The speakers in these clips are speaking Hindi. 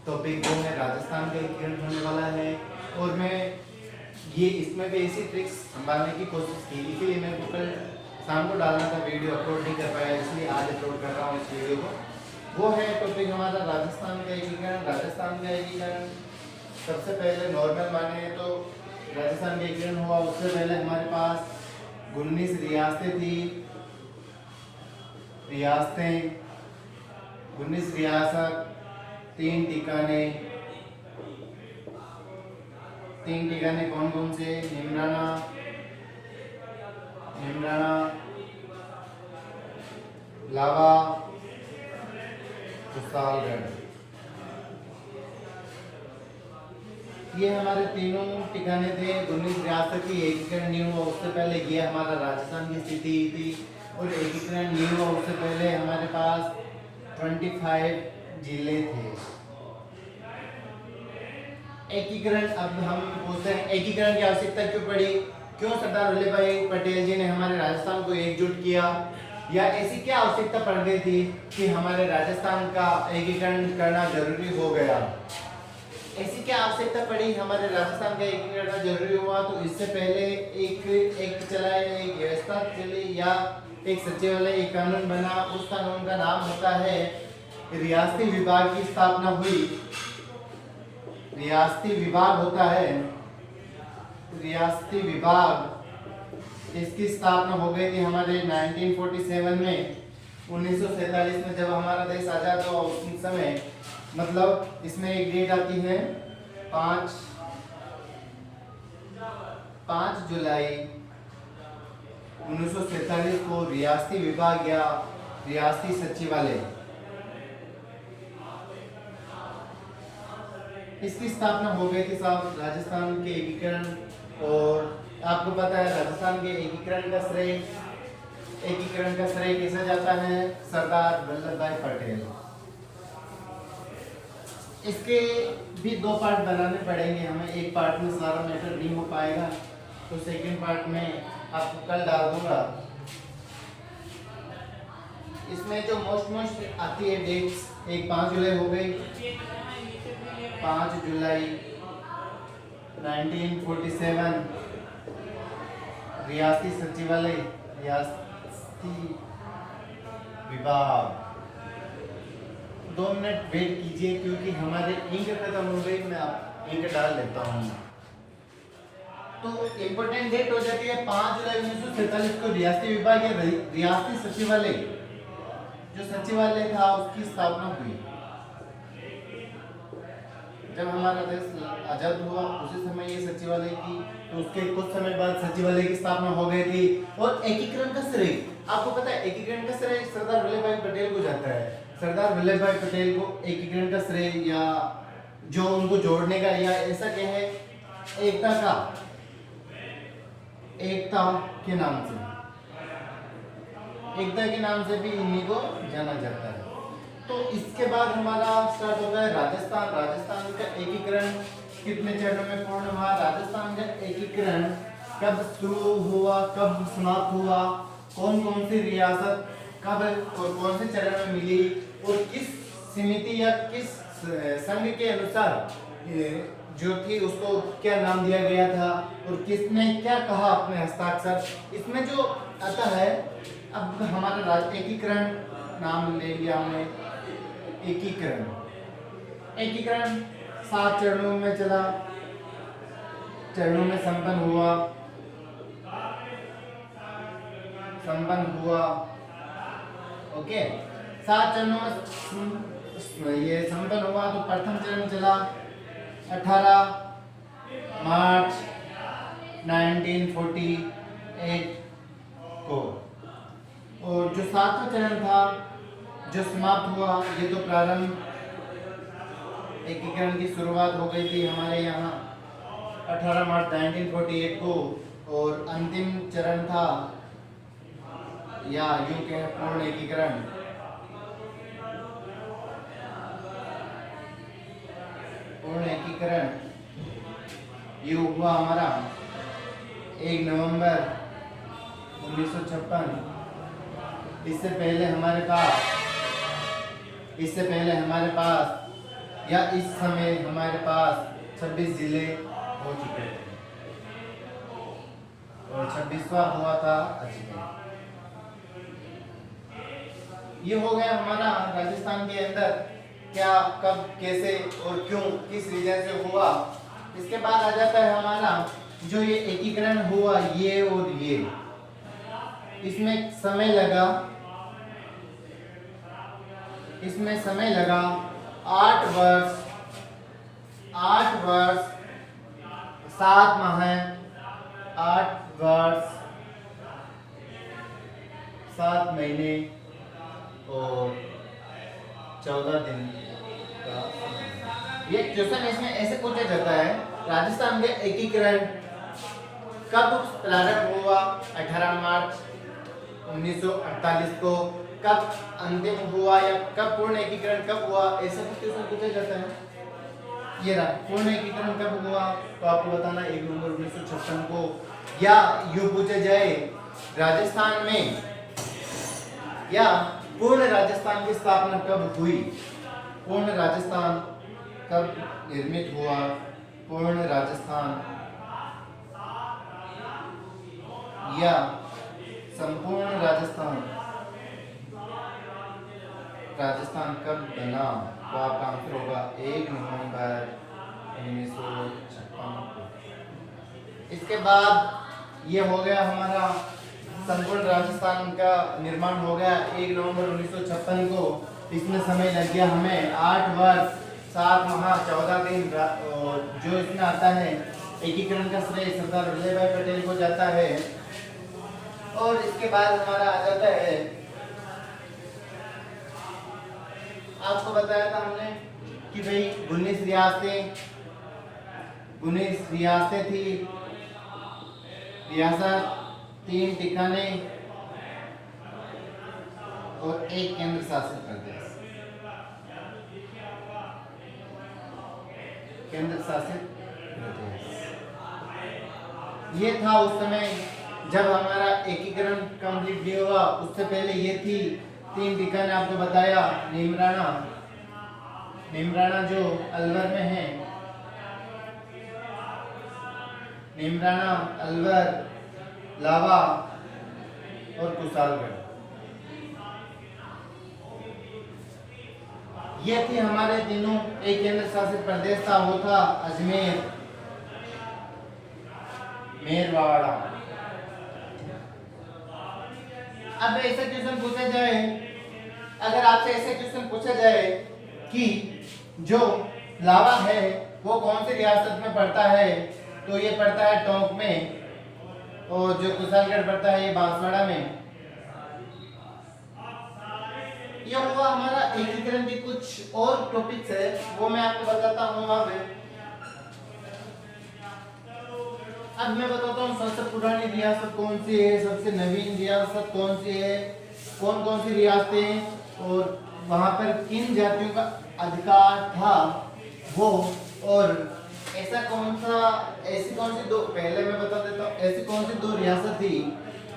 टॉपिक जो है राजस्थान का एकीकरण होने वाला है। और मैं ये इसमें भी ऐसी ट्रिक्स संभालने की कोशिश की, इसीलिए मैं कल शाम को डालना था वीडियो, अपलोड नहीं कर पाया, इसलिए आज अपलोड कर रहा हूँ इस वीडियो को। वो है टॉपिक हमारा राजस्थान का एकीकरण। राजस्थान का एकीकरण सबसे पहले नॉर्मल माने तो राजस्थान का एकीकरण हुआ, उससे पहले हमारे पास 19 रियासतें थी। 19 रियासत, 3 ठिकाने। 3 ठिकाने कौन कौन से? निमराना, लावा, कुशालगढ़। ये हमारे तीनों ठिकाने थे। 19 रियासत की एकीकरण नहीं हुआ उससे पहले ये हमारा राजस्थान की स्थिति थी, और एकीकरण नहीं हुआ उससे पहले हमारे पास 25 जिले थे। एकीकरण, अब हम पूछते हैं एकीकरण की आवश्यकता क्यों पड़ी? क्यों सरदार वल्लभ भाई पटेल जी ने हमारे राजस्थान को एकजुट किया, या ऐसी क्या आवश्यकता पड़ गई थी कि हमारे राजस्थान का एकीकरण करना जरूरी हो गया? ऐसी क्या आवश्यकता पड़ी हमारे राजस्थान का एकीकरण करना जरूरी हुआ? तो इससे पहले एक चला, एक व्यवस्था चली, या एक सचिवालय, एक कानून बना। उस कानून का नाम होता है रियासती विभाग की स्थापना हुई। रियासती विभाग होता है, रियासती विभाग, इसकी स्थापना हो गई थी हमारे 1947 में। 1947 में जब हमारा देश आजाद हुआ उस समय, मतलब इसमें एक डेट आती है 5 जुलाई 1947 को रियासती विभाग या रियासती सचिवालय, इसकी स्थापना हो गई थी साहब राजस्थान के एकीकरण। और आपको पता है राजस्थान के एकीकरण का श्रेय किसे जाता है? सरदार वल्लभ भाई पटेल। इसके भी 2 पार्ट बनाने पड़ेंगे हमें, एक पार्ट में सारा मैटर नहीं हो पाएगा, तो सेकंड पार्ट में आपको कल डाल दूंगा। इसमें जो मोस्ट आती है डेट्स, एक 5 जुलाई हो गई, 5 जुलाई 1947 रियासती सचिवालय, रियासती विभाग। 2 मिनट वेट कीजिए क्योंकि हमारे इंक खत्म हो गई, मैं इंक डाल लेता हूँ। तो इम्पोर्टेंट डेट हो जाती है 5 जुलाई 1947 को रियासती विभाग या रियासती सचिवालय, जो सचिवालय था उसकी स्थापना हुई। जब हमारा देश आजाद हुआ उसी समय ये सचिवालय की, तो उसके कुछ समय बाद सचिवालय की स्थापना हो गई थी। और एकीकरण का श्रेय, आपको पता है एकीकरण का श्रेय सरदार वल्लभ भाई पटेल को जाता है। सरदार वल्लभ भाई पटेल को एकीकरण का श्रेय, या जो उनको जोड़ने का, या ऐसा क्या है, एकता के नाम से भी इन्हीं को जाना जाता है। तो इसके बाद हमारा स्टार्ट होता है राजस्थान। राजस्थान का एकीकरण कितने चरणों में पूर्ण हुआ? राजस्थान का एकीकरण कब शुरू हुआ, कब समाप्त हुआ, कौन कौन सी रियासत कब और कौन से चरण में मिली, और किस समिति या किस संघ के अनुसार जो थी उसको क्या नाम दिया गया था, और किसने क्या कहा अपने हस्ताक्षर, इसमें जो आता है। अब हमारा एकीकरण नाम ले लिया हमने, एकीकरण 7 चरणों में चला, चरणों में संपन्न हुआ। ओके, 7 चरणों में ये संपन्न हुआ। तो प्रथम चरण चला 18 मार्च 1948 को, और जो 7वां चरण था जो समाप्त हुआ, ये तो प्रारंभ एकीकरण की शुरुआत हो गई थी हमारे यहाँ 18 मार्च 1948 को, और अंतिम चरण था, या यूं कहें पूर्ण एकीकरण, ये हुआ हमारा 1 नवंबर 1956। इससे पहले हमारे पास या इस समय हमारे पास 26 जिले हो चुके थे और 26वां हुआ था अजमेर। ये हो गया हमारा राजस्थान के अंदर क्या, कब, कैसे और क्यों, किस रीजन से हुआ। इसके बाद आ जाता है हमारा जो ये एकीकरण हुआ, ये और ये, इसमें समय लगा, इसमें समय लगा 8 वर्ष 7 माह, 8 वर्ष 7 महीने और 14 दिन का समय। ये क्वेश्चन इसमें ऐसे पूछा जाता है, राजस्थान के एकीकरण कब प्रारंभ हुआ? 18 मार्च 1948 को। कब अंतिम हुआ या कब पूर्ण एकीकरण कब हुआ, ऐसे क्वेश्चन पूछा जाता है। ये रहा पूर्ण एकीकरण कब हुआ, तो आपको बताना 1 नवंबर 1956 को। या यूं पूछा जाए राजस्थान में या पूर्ण राजस्थान की स्थापना कब हुई, पूर्ण राजस्थान कब निर्मित हुआ, पूर्ण राजस्थान या संपूर्ण राजस्थान कब बना, तो आपका आंसर होगा 1 नवंबर 1956 को। इसके बाद ये हो गया हमारा संपूर्ण राजस्थान का निर्माण हो गया 1 नवंबर 1956 को। इसमें समय लग गया हमें 8 वर्ष 7 माह 14 दिन। जो इसमें आता है एकीकरण का श्रेय सरदार वल्लभ भाई पटेल को जाता है। और इसके बाद हमारा आ जाता है, आपको बताया था हमने कि भाई 19 रियासतें थी, रियासत, 3 ठिकाने और 1 केंद्र शासित प्रदेश। केंद्र शासित प्रदेश ये था उस समय जब हमारा एकीकरण कंप्लीट नहीं हुआ। उससे पहले ये थी 3 ठिकाने आपको बताया, नीमराणा जो अलवर में है, नीमराणा, अलवर, लावा और कुशालगढ़। ये थी हमारे तीनों। एक केंद्र शासित प्रदेश था, वो था अजमेर, मेरवाड़ा। अब ऐसा क्वेश्चन पूछा जाए, अगर आपसे ऐसे क्वेश्चन पूछा जाए कि जो लावा है वो कौन सी रियासत में पड़ता है, तो ये पड़ता है टोंक में, और जो कुशालगढ़ पड़ता है ये बांसवाड़ा में। ये हुआ हमारा एकीकरण के कुछ और टॉपिक्स है, वो मैं आपको बताता हूँ वहां पे। अब मैं बताता हूँ सबसे पुरानी रियासत कौन सी है, सबसे नवीन रियासत कौन सी है, कौन कौन सी रियासतें हैं और वहां पर किन जातियों का अधिकार था वो, और ऐसी कौन सी दो, पहले मैं बता देता हूँ, ऐसी कौन सी 2 रियासत थी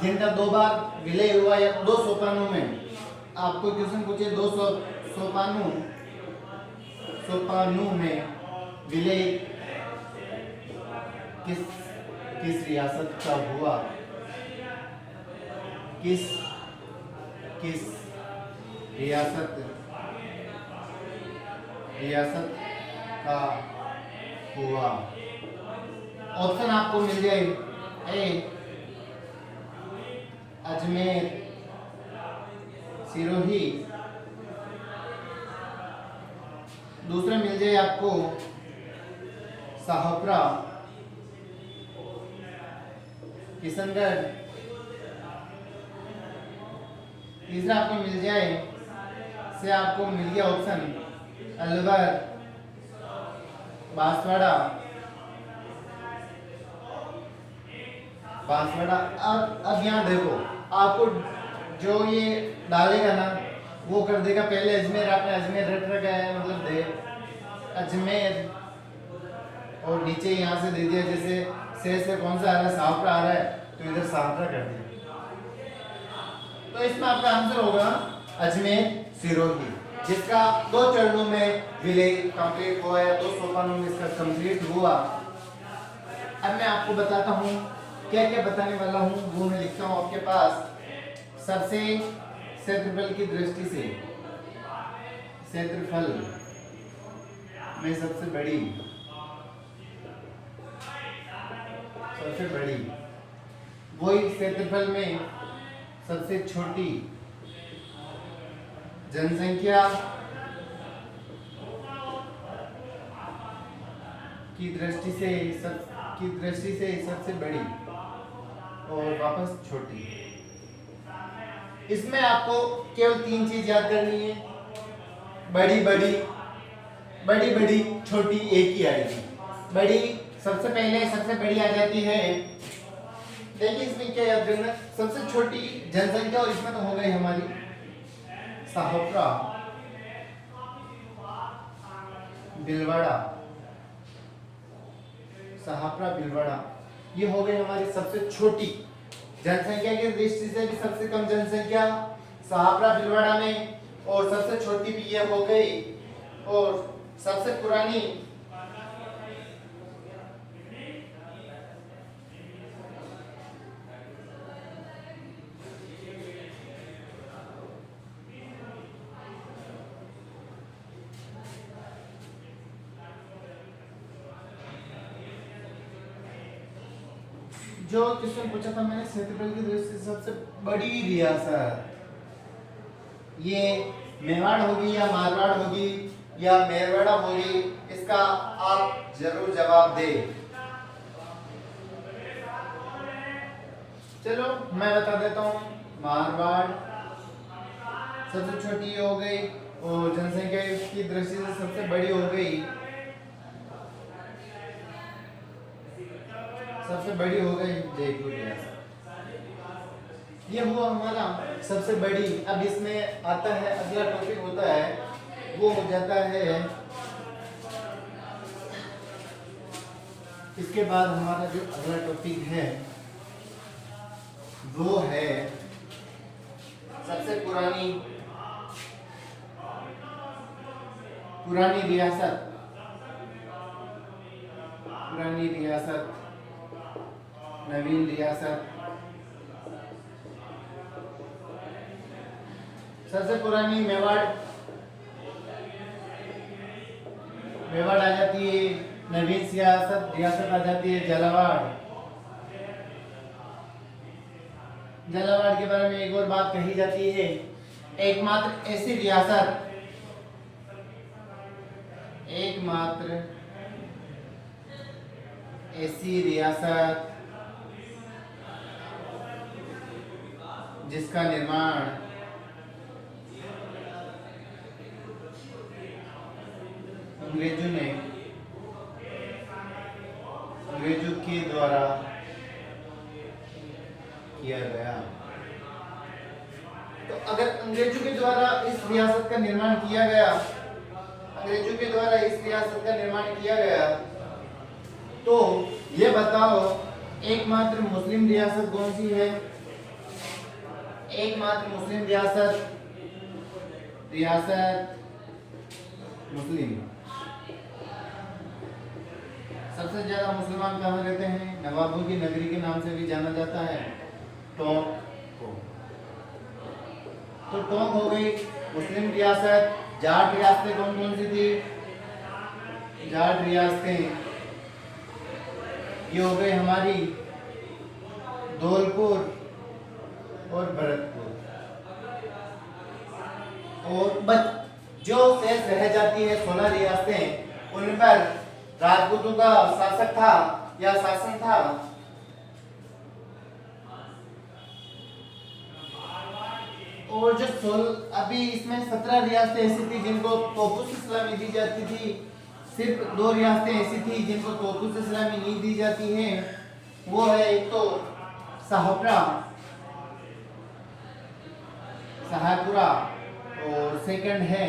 जिनका 2 बार विलय हुआ या 2 सोपानों में। आपको क्वेश्चन पूछे 2 सोपानों में विलय किस रियासत का हुआ, किस रियासत का हुआ। ऑप्शन आपको मिल जाए, ए अजमेर, सिरोही, दूसरा मिल जाए आपको शाहपुरा, किशनगढ़, तीसरा आपको मिल जाए से आपको मिल गया ऑप्शन अलवर, बांसवाड़ा। अब यहाँ देखो, आपको जो ये डालेगा ना वो कर देगा पहले अजमेर, आपने अजमेर रट रखा है, मतलब दे अजमेर, और नीचे यहाँ से दे दिया, जैसे से कौन सा आ रहा है, शाहपुरा आ रहा है, तो इधर शाहपुरा कर दिया। तो इसमें आपका आंसर होगा अजमेर, सिरोही। जिसका 2 चरणों में विलय कंप्लीट हुआ है, 2 सोपानों में इसका कंप्लीट हुआ। अब मैं आपको बताता हूँ क्या क्या बताने वाला हूँ, वो मैं लिखता हूँ आपके पास। सबसे क्षेत्रफल की दृष्टि से, क्षेत्रफल में सबसे बड़ी वही क्षेत्रफल में सबसे छोटी जनसंख्या की दृष्टि से सबसे बड़ी और वापस छोटी। इसमें आपको केवल 3 चीज याद करनी है। बड़ी बड़ी छोटी एक ही आएगी। बड़ी सबसे पहले सबसे बड़ी आ जाती है। देखिए इसमें क्या याद रखना, सबसे छोटी जनसंख्या, और इसमें तो हो गई हमारी साहोप्रा भिलवाड़ा, ये हो गई हमारी सबसे छोटी जनसंख्या की दृष्टि से भी सबसे कम जनसंख्या सहापरा भिलवाड़ा में, और सबसे छोटी भी ये हो गई, और सबसे पुरानी जो क्वेश्चन पूछा था मैंने, क्षेत्रफल की दृष्टि से सबसे बड़ी रियासत, ये मेवाड़ होगी या मारवाड़ होगी या मेरवाड़ा होगी, इसका आप जरूर जवाब दे। चलो मैं बता देता हूँ। मारवाड़ सबसे छोटी हो गई और जनसंख्या की दृष्टि से सबसे बड़ी हो गई, जयपुर रियासत। ये हुआ हमारा सबसे बड़ी। अब इसमें आता है अगला टॉपिक होता है, वो हो जाता है, इसके बाद हमारा जो अगला टॉपिक है वो है सबसे पुरानी रियासत, नवीन रियासत। सबसे पुरानी मेवाड़ आ जाती है। नवीन रियासत आ जाती है झालावाड़। झालावाड़ के बारे में एक और बात कही जाती है, एकमात्र ऐसी रियासत जिसका निर्माण अंग्रेजों के द्वारा किया गया। तो अगर अंग्रेजों के द्वारा इस रियासत का निर्माण किया गया, तो ये बताओ एकमात्र मुस्लिम रियासत कौन सी है? एकमात्र मुस्लिम रियासत मुस्लिम। सबसे ज्यादा मुसलमान कहाँ रहते हैं? नवाबों की नगरी के नाम से भी जाना जाता है, टोंक को। तो टोंक हो गई मुस्लिम रियासत। जाट रियासतें कौन कौन सी थी? जाट रियासतें ये हो गई हमारी धौलपुर और भरतपुर। और जो शेष रह जाती है 16 रियासतें, उन पर राजपूतों का शासन था। और जो अभी इसमें 17 रियासतें ऐसी थी जिनको तोपुस इस्लामी दी जाती थी। सिर्फ 2 रियासतें ऐसी थी जिनको तोपुस इस्लामी नहीं दी जाती है। वो है एक तो सहारपुरा और सेकंड है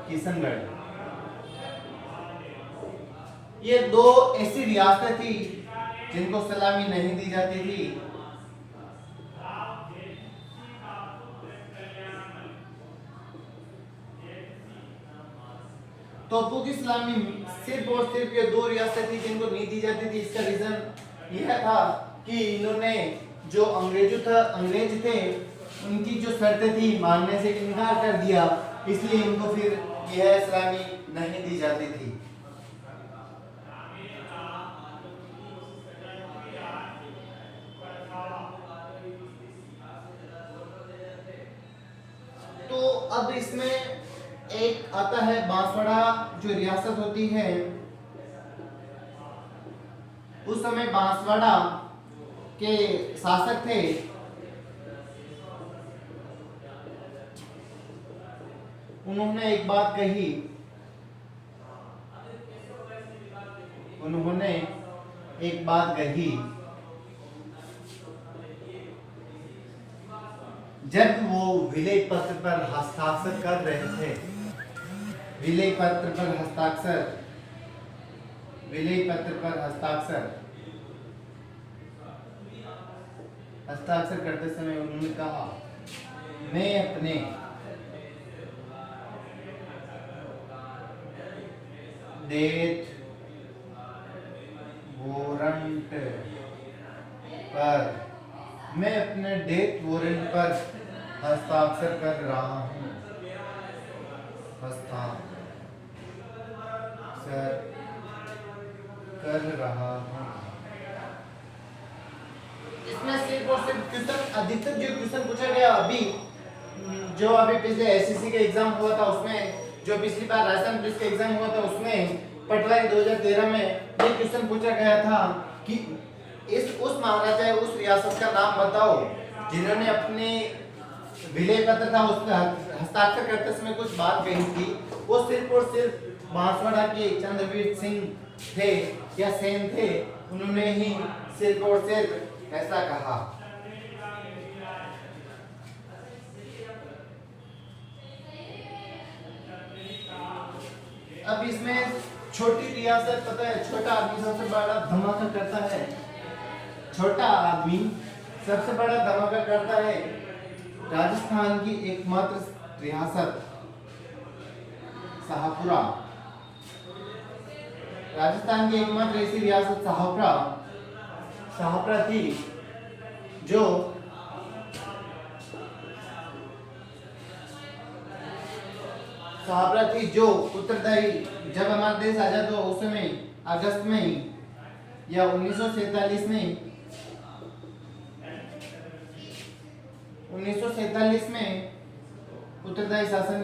किशनगढ़। ये 2 ऐसी रियासतें थी जिनको सलामी नहीं दी जाती थी। तोपुक इस्लामी सिर्फ और सिर्फ ये दो रियासत थी जिनको नहीं दी जाती थी। इसका रीजन यह था कि इन्होंने जो अंग्रेज थे उनकी जो शर्तें थी मानने से इनकार कर दिया, इसलिए इनको फिर यह इस्लामी नहीं दी जाती थी। तो अब इसमें एक आता है बांसवाड़ा जो रियासत होती है। उस समय बांसवाड़ा के शासक थे उन्होंने एक बात कही, जब वो विलय पत्र पर हस्ताक्षर कर रहे थे, विलय पत्र पर हस्ताक्षर करते समय उन्होंने कहा, मैं अपने डेथ वारंट पर हस्ताक्षर कर रहा हूँ। इसमें सिर्फ और सिर्फ क्वेश्चन, अधिकतर जो क्वेश्चन पूछा गया अभी पिछले एसएससी के एग्जाम हुआ था उसमें, जो पिछली बार राजस्थान पुलिस के एग्जाम हुआ था उसमें पटवारी 2013 में ये क्वेश्चन पूछा गया था कि उस महाराजा या उस रियासत का नाम बताओ जिन्होंने अपने विलय पत्र था उस पर हस्ताक्षर करते समय कुछ बात कही थी। वो सिर्फ और सिर्फ बांसवाड़ा के चंद्रवीर सिंह थे या सेन थे, उन्होंने ही सिर्फ और सिर्फ ऐसा कहा। अब इसमें छोटी रियासत, पता है छोटा आदमी सबसे बड़ा धमाका करता है, राजस्थान की एकमात्र रियासत शाहपुरा, राजस्थान की एकमात्र ऐसी रियासत शाहपुरा थी जो उत्तरदायी जब हमारा देश आजाद हुआ उस समय अगस्त में या 1947 में उत्तरदायी शासन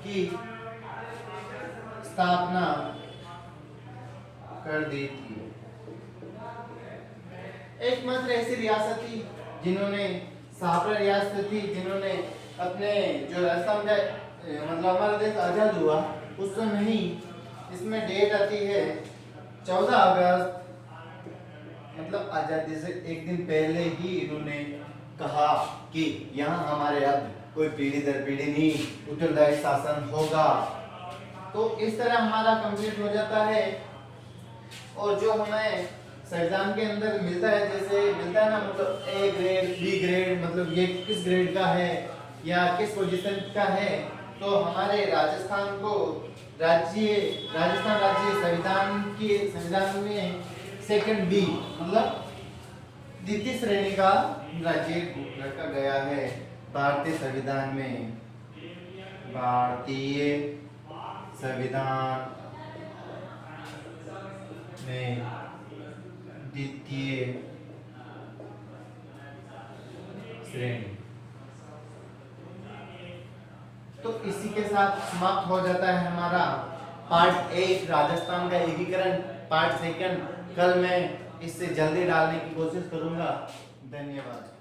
की स्थापना कर दी थी। एकमात्र ऐसी रियासत थी जिन्होंने शाहपुरा रियासत थी जिन्होंने अपने जो राजस्थान का मतलब हमारा देश आजाद हुआ उस समय ही इसमें डेट आती है 14 अगस्त, मतलब आजादी से एक दिन पहले ही इन्होंने कहा कि यहाँ हमारे अब कोई पीढ़ी दर पीढ़ी नहीं उत्तरदायी शासन होगा। तो इस तरह हमारा कंप्लीट हो जाता है। और जो हमें संविधान के अंदर मिलता है, जैसे मिलता है ना, मतलब ए ग्रेड बी ग्रेड, मतलब ये किस ग्रेड का है या किस पोजीशन का है, तो हमारे राजस्थान राज्य संविधान में सेकंड बी मतलब द्वितीय श्रेणी का राज्य रखा गया है भारतीय संविधान में। भारतीय संविधान में द्वितीय श्रेणी। तो इसी के साथ समाप्त हो जाता है हमारा पार्ट 1 राजस्थान का एकीकरण। पार्ट 2 कल मैं इससे जल्दी डालने की कोशिश करूंगा। धन्यवाद।